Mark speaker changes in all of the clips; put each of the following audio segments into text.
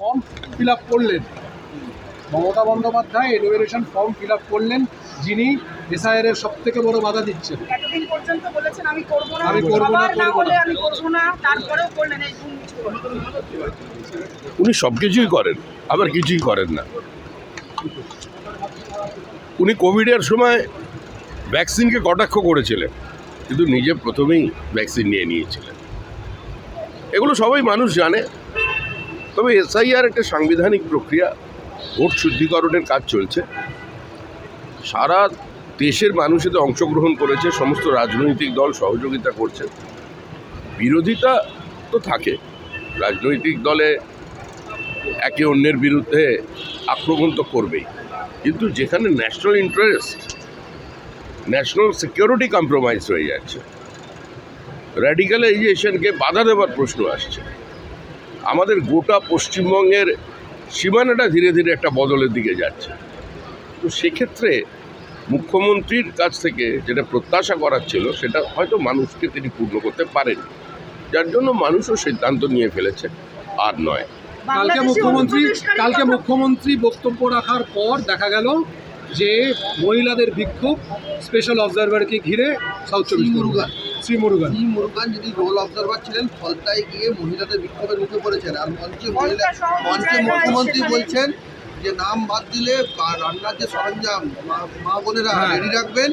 Speaker 1: Form fill up করলেন, Mamata Bandyopadhyay enumeration form fill up করলেন, যিনি এসআইআর এর সব থেকে বড় বাধা দিচ্ছেন।
Speaker 2: এতদিন পর্যন্ত বলেছেন আমি করব না,
Speaker 1: আমি করব না,
Speaker 2: সবার না
Speaker 1: করব
Speaker 2: হলে
Speaker 1: না।
Speaker 2: আমি করব না, তারপরেও করলেন এই দুর্নীতি।
Speaker 3: উনি সব কিছুই করেন, আবার কিছুই করেন না। উনি কোভিডের সময় ভ্যাকসিনকে কটাক্ষ করেছিলেন, কিন্তু নিজে প্রথমেই ভ্যাকসিন নিয়ে নিয়েছিলেন। এগুলো সবাই মানুষ জানে। তবে এসআইআর একটা সাংবিধানিক প্রক্রিয়া, ভোট শুদ্ধিকরণের কাজ চলছে। সারা দেশের মানুষ এতে অংশগ্রহণ করেছে, সমস্ত রাজনৈতিক দল সহযোগিতা করছে। বিরোধিতা তো থাকে, রাজনৈতিক দলে একে অন্যের বিরুদ্ধে আক্রমণ তো করবেই, কিন্তু যেখানে national interest, national security compromise হয়ে যাচ্ছে, র্যাডিক্যালাইজেশনকে বাধা দেওয়ার প্রশ্ন আসছে, আমাদের গোটা পশ্চিমবঙ্গের সীমানাটা ধীরে ধীরে একটা বদলের দিকে যাচ্ছে। তো সেক্ষেত্রে মুখ্যমন্ত্রীর কাছ থেকে যেটা প্রত্যাশা করার ছিল সেটা হয়তো মানুষকে তিনি পূর্ণ করতে পারেন, যার জন্য মানুষও সিদ্ধান্ত নিয়ে ফেলেছে, আর নয়।
Speaker 1: কালকে মুখ্যমন্ত্রী বক্তব্য রাখার পর দেখা গেল যে মহিলাদের বিক্ষোভ স্পেশাল অবজারভারকে ঘিরে সাউথ চব্বিশ পরগনা শ্রী মুরুগান
Speaker 4: যিনি রোল অবজারভার ছিলেন, ফলতায় গিয়ে মহিলাদের বিক্ষোভের মুখে পড়েছেন। আর মঞ্চে মুখ্যমন্ত্রী বলছেন যে নাম বাদ দিলে রান্নার যে সরঞ্জাম মা বোনেরা রেডি রাখবেন,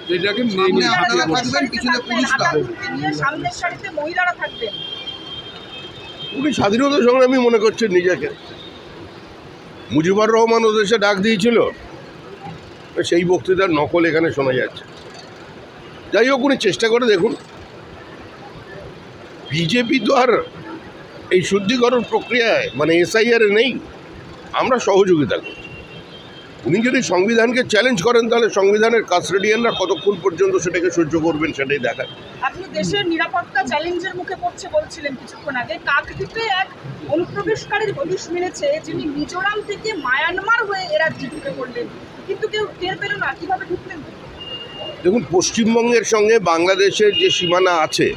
Speaker 4: সামনে আপনারা থাকবেন, পিছনে পুলিশরা,
Speaker 2: সামনের সারিতে মহিলারা থাকবেন।
Speaker 3: উনি স্বাধীনতা সংগ্রামী মনে করছেন নিজেকে। মুজিবুর রহমান ও দেশে ডাক দিয়েছিল, সেই বক্তৃতার নকল এখানে শোনা যাচ্ছে। যাই হোক, উনি চেষ্টা করে দেখুন। বিজেপি তো আর এই শুদ্ধিকরণ প্রক্রিয়ায় মানে এসআইআর নেই, আমরা সহযোগিতা করছি। উনি যদি সংবিধানকে চ্যালেঞ্জ করেন, তাহলে সংবিধানের কাস্টোডিয়ানরা কতক্ষণ পর্যন্ত সেটাকে সহ্য করবেন সেটাই দেখার।
Speaker 2: আপনি দেশের নিরাপত্তা চ্যালেঞ্জের মুখে পড়ছে বলছিলেন কিছুক্ষণ আগে। কাকদ্বীপে এক অনুপ্রবেশকারীর হদিশ মিলেছে, যিনি মিজোরাম থেকে মায়ানমার হয়ে এরা ঢুকে পড়লেন, কিন্তু কেউ টের পেল না। কিভাবে ঢুকলেন?
Speaker 3: দেখুন, পশ্চিমবঙ্গের সঙ্গে বাংলাদেশের যে সীমানা আছে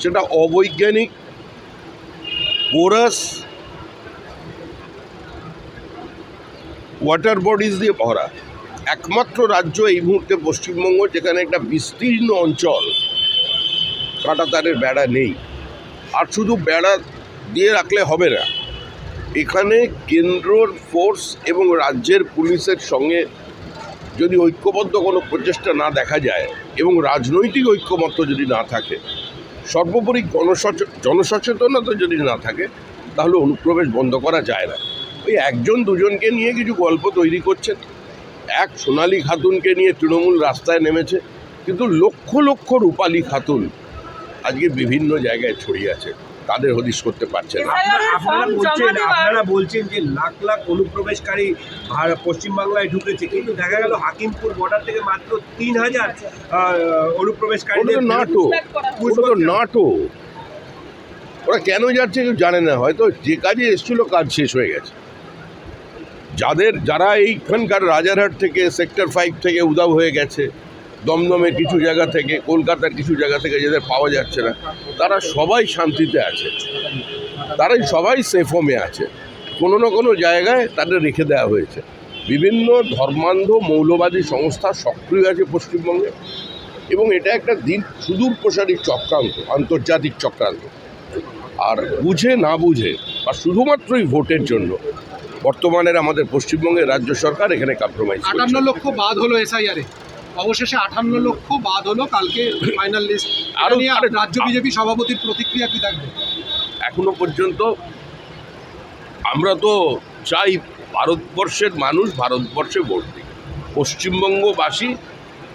Speaker 3: সেটা অবৈজ্ঞানিক, পোরাস ওয়াটার বডিজ দিয়ে ভরা। একমাত্র রাজ্য এই মুহূর্তে পশ্চিমবঙ্গ, যেখানে একটা বিস্তীর্ণ অঞ্চল, কাঁটাতারের বেড়া নেই। আর শুধু বেড়া দিয়ে রাখলে হবে না, এখানে কেন্দ্রর ফোর্স এবং রাজ্যের পুলিশের সঙ্গে যদি ঐক্যবদ্ধ কোনো প্রচেষ্টা না দেখা যায় এবং রাজনৈতিক ঐক্যমত্য যদি না থাকে, সর্বোপরি জনসচেতনতা যদি না থাকে, তাহলে অনুপ্রবেশ বন্ধ করা যায় না। ওই একজন দুজনকে নিয়ে কিছু গল্প তৈরি করছেন। এক সোনালী খাতুনকে নিয়ে তৃণমূল রাস্তায় নেমেছে, কিন্তু লক্ষ লক্ষ রূপালী খাতুন আজকে বিভিন্ন জায়গায় ছড়িয়ে আছে, তাদের হদিশ করতে পারছে না।
Speaker 5: আপনারা বলছেন যে লাখ লাখ অনুপ্রবেশকারী পশ্চিমবাংলায় ঢুকেছে, কিন্তু দেখা গেল হাকিমপুর বর্ডার থেকে মাত্র 3000 অনুপ্রবেশকারী।
Speaker 3: নাটো ওরা কেন যাচ্ছে কেউ জানে না, হয়তো যে কাজে এসেছিল কাজ শেষ হয়ে গেছে। যারা এইখানকার রাজারহাট থেকে, সেক্টর 5 থেকে উধাও হয়ে গেছে, দমদমের কিছু জায়গা থেকে, কলকাতার কিছু জায়গা থেকে যাদের পাওয়া যাচ্ছে না, তারা সবাই শান্তিতে আছে, তারাই সবাই সেফ হোমে আছে। কোনো না কোনো জায়গায় তাদের রেখে দেওয়া হয়েছে। বিভিন্ন ধর্মান্ধ মৌলবাদী সংস্থা সক্রিয় আছে পশ্চিমবঙ্গে, এবং এটা একটা সুদূর প্রসারী চক্রান্ত, আন্তর্জাতিক চক্রান্ত। আর বুঝে না বুঝে বা শুধুমাত্রই ভোটের জন্য বর্তমানের আমাদের পশ্চিমবঙ্গের রাজ্য সরকার এখানে কম্প্রোমাইজ।
Speaker 1: 58 লক্ষ বাদ হলো এসআইআর এ, অবশেষে 58 লক্ষ বাদ হলো, কালকে ফাইনাল লিস্ট। আরো রাজ্য বিজেপি সভাপতির প্রতিক্রিয়া কি থাকবে?
Speaker 3: এখনো পর্যন্ত আমরা তো চাই ভারতবর্ষের মানুষ ভারতবর্ষে ভোট দিক, পশ্চিমবঙ্গবাসী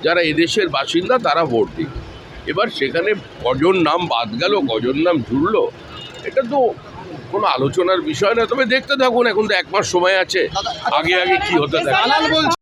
Speaker 3: যারা এদেশের বাসিন্দা তারা ভোট দিক। এবার সেখানে কজন নাম বাদ গেল, কজন নাম জুড়লো, এটা তো কোনো আলোচনার বিষয় না। তবে দেখতে থাকুন, এখন তো 1 মাস সময় আছে, আগে কি হতে থাকে।